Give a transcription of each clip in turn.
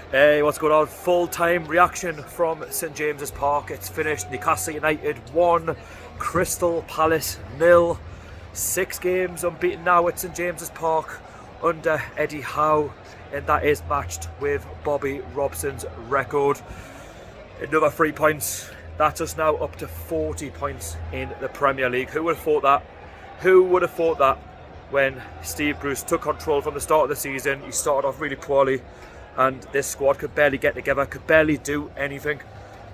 Hey, what's going on? Full-time reaction from St James's Park. It's finished. Newcastle United 1, Crystal Palace 0. 6 games unbeaten now at St James's Park under Eddie Howe, and that is matched with Bobby Robson's record. Another 3 points. That's us now up to 40 points in the Premier League. Who would have thought that? Who would have thought that when Steve Bruce took control from the start of the season? He started off really poorly, and this squad could barely get together, could barely do anything.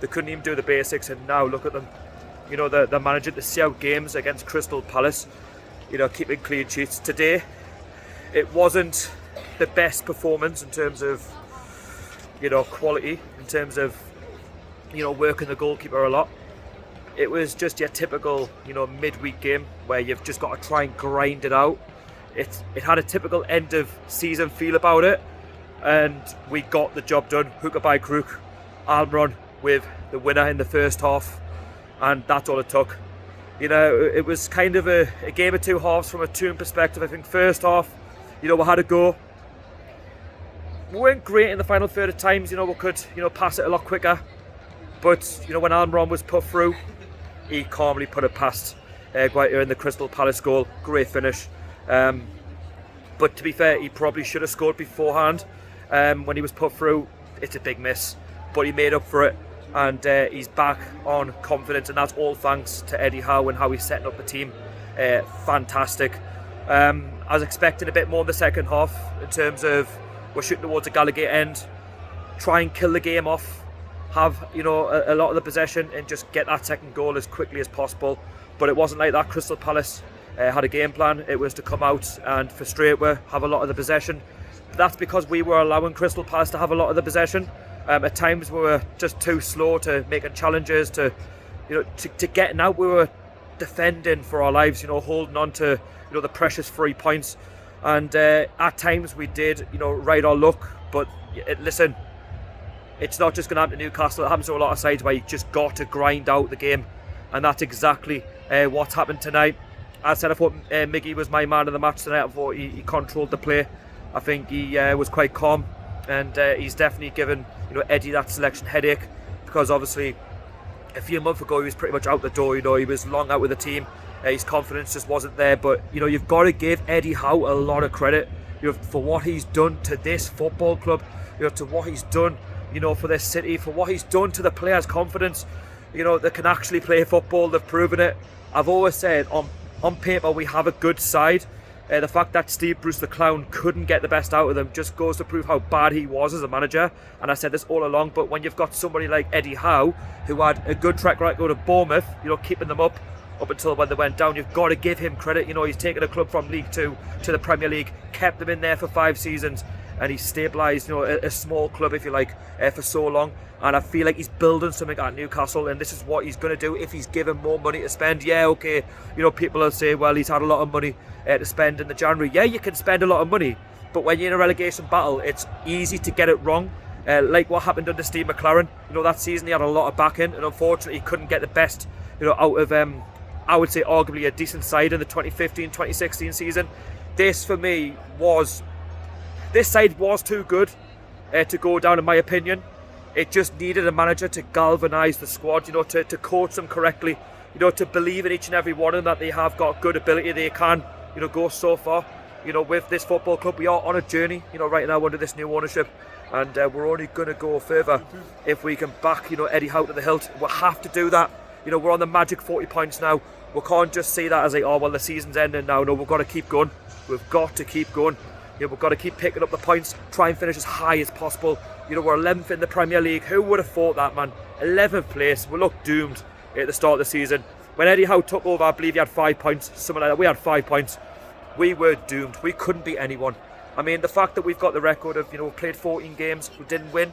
They couldn't even do the basics, and now look at them. You know, they're managing to see out games against Crystal Palace, you know, keeping clean sheets. Today, it wasn't the best performance in terms of, you know, quality, in terms of, you know, working the goalkeeper a lot. It was just your typical, you know, midweek game where you've just got to try and grind it out. It had a typical end of season feel about it, and we got the job done. Hooker by crook, Almiron with the winner in the first half, and that's all it took. You know, it was kind of a game of two halves from a team perspective. I think first half, you know, we had a go. We weren't great in the final third at times. You know, we could, you know, pass it a lot quicker. But, you know, when Almiron was put through, he calmly put it past Guaita in the Crystal Palace goal. Great finish. But to be fair, he probably should have scored beforehand. When he was put through, it's a big miss. But he made up for it, and he's back on confidence, and that's all thanks to Eddie Howe and how he's setting up the team. Fantastic. I was expecting a bit more in the second half in terms of we're shooting towards a Gallagher end, try and kill the game off, have, you know, a lot of the possession and just get that second goal as quickly as possible. But it wasn't like that. Crystal Palace had a game plan. It was to come out and frustrate, have a lot of the possession. That's because we were allowing Crystal Palace to have a lot of the possession. At times we were just too slow to making challenges, to, you know, to getting out. We were defending for our lives, you know, holding on to, you know, the precious 3 points. And at times we did, you know, ride our luck. But listen, it's not just going to happen to Newcastle. It happens to a lot of sides where you just got to grind out the game, and that's exactly what's happened tonight. As I said, I thought Miggy was my man of the match tonight. I thought he controlled the play. I think he was quite calm, and he's definitely given, you know, Eddie that selection headache, because obviously a few months ago he was pretty much out the door. You know, he was long out with the team. His confidence just wasn't there. But, you know, you've got to give Eddie Howe a lot of credit, you know, for what he's done to this football club, you know, to what he's done, you know, for this city, for what he's done to the players' confidence. You know, they can actually play football. They've proven it. I've always said on paper we have a good side. The fact that Steve Bruce the Clown couldn't get the best out of them just goes to prove how bad he was as a manager. And I said this all along, but when you've got somebody like Eddie Howe, who had a good track record at Bournemouth, you know, keeping them up until when they went down, you've got to give him credit. You know, he's taken a club from League 2 to the Premier League, kept them in there for 5 seasons, and he's stabilised, you know, a small club, if you like, for so long. And I feel like he's building something at Newcastle, and this is what he's going to do if he's given more money to spend. Yeah, okay, you know, people will say, well, he's had a lot of money to spend in the January. Yeah, you can spend a lot of money, but when you're in a relegation battle, it's easy to get it wrong. Like what happened under Steve McLaren. You know, that season he had a lot of backing, and unfortunately he couldn't get the best, you know, out of I would say arguably a decent side in the 2015-2016 season. This for me was, this side was too good to go down, in my opinion. It just needed a manager to galvanise the squad, you know, to coach them correctly, you know, to believe in each and every one of them that they have got good ability. They can, you know, go so far. You know, with this football club, we are on a journey, you know, right now under this new ownership, and we're only going to go further if we can back, you know, Eddie Howe to the hilt. We'll have to do that. You know, we're on the magic 40 points now. We can't just see that as like, oh, well, the season's ending now. No, we've got to keep going. We've got to keep going. You know, we've got to keep picking up the points, try and finish as high as possible. You know, we're 11th in the Premier League. Who would have thought that, man? 11th place. We looked doomed at the start of the season. When Eddie Howe took over, I believe he had 5 points, something like that. We had 5 points. We were doomed. We couldn't beat anyone. I mean, the fact that we've got the record of, you know, we played 14 games, we didn't win,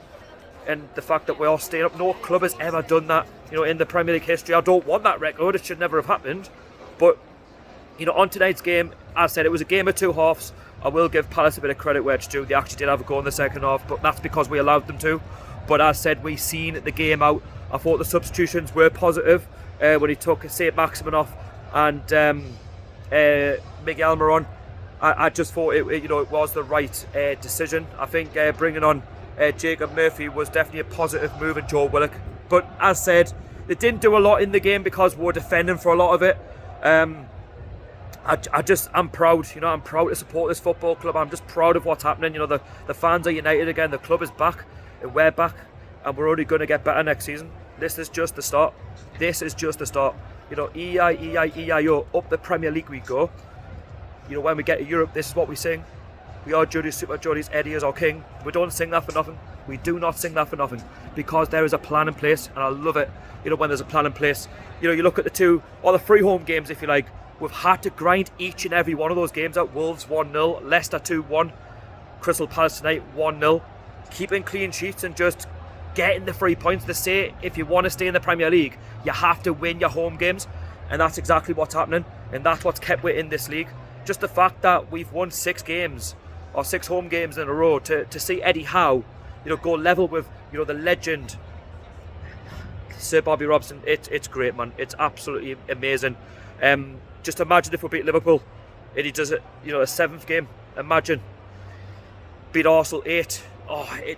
and the fact that we're all staying up, no club has ever done that, you know, in the Premier League history. I don't want that record. It should never have happened. But, you know, on tonight's game, as I said, it was a game of two halves. I will give Palace a bit of credit where it's due. They actually did have a goal in the second half, but that's because we allowed them to. But as I said, we seen the game out. I thought the substitutions were positive when he took St Maximin off and Miguel Almiron. I just thought it, you know, it was the right decision. I think bringing on Jacob Murphy was definitely a positive move in Joe Willock. But as said, they didn't do a lot in the game because we were defending for a lot of it. I'm proud, I'm proud to support this football club. I'm just proud of what's happening. The fans are united again. The club is back, and we're back, and we're only going to get better next season. This is just the start. This is just the start. E-I-E-I-E-I-O, up the Premier League we go. When we get to Europe, this is what we sing. We are Geordie's Super Geordie's, Eddie is our king. We don't sing that for nothing. We do not sing that for nothing, because there is a plan in place, and I love it. When there's a plan in place. You look at the 2 or the 3 home games, if you like. We've had to grind each and every one of those games out. Wolves 1-0, Leicester 2-1, Crystal Palace tonight 1-0. Keeping clean sheets and just getting the 3 points. To say, if you want to stay in the Premier League, you have to win your home games, and that's exactly what's happening, and that's what's kept it in this league. Just the fact that we've won 6 games or 6 home games in a row, to see Eddie Howe, go level with, the legend Sir Bobby Robson. It's great, man. It's absolutely amazing. Just imagine if we beat Liverpool and he does it, a 7th game. Imagine. Beat Arsenal 8.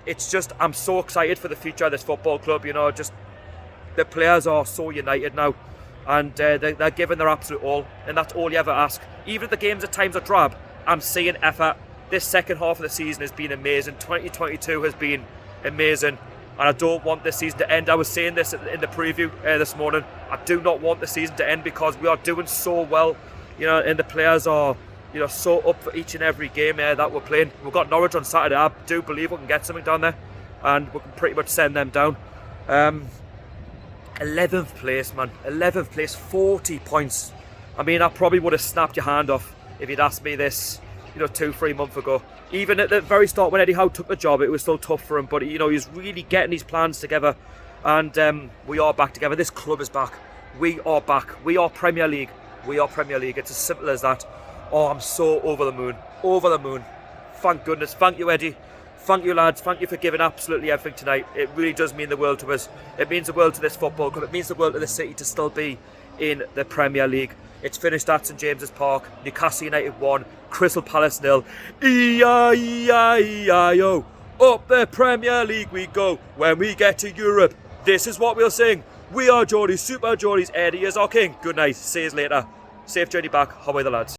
It's just, I'm so excited for the future of this football club. Just the players are so united now, and they're giving their absolute all, and that's all you ever ask. Even if the games at times are drab, I'm seeing effort. This second half of the season has been amazing. 2022 has been amazing, and I don't want this season to end. I was saying this in the preview this morning. I do not want the season to end, because we are doing so well, and the players are, so up for each and every game that we're playing. We've got Norwich on Saturday. I do believe we can get something down there, and we can pretty much send them down. 11th place, man. 11th place, 40 points. I probably would have snapped your hand off if you'd asked me this, 2-3 months ago. Even at the very start when Eddie Howe took the job, it was still tough for him, but he's really getting his plans together, and we are back together. This club is back. We are back. We are Premier League. We are Premier League. It's as simple as that. I'm so over the moon. Over the moon. Thank goodness. Thank you, Eddie. Thank you, lads. Thank you for giving absolutely everything tonight. It really does mean the world to us. It means the world to this football club. It means the world to the city to still be in the Premier League. It's finished at St James's Park. Newcastle United 1, Crystal Palace 0. E-I-E-I-E-I-O. Up the Premier League we go. When we get to Europe, this is what we'll sing. We are Geordie's Super Geordie's, Eddie is our king. Good night. See you later. Safe journey back. How are the lads?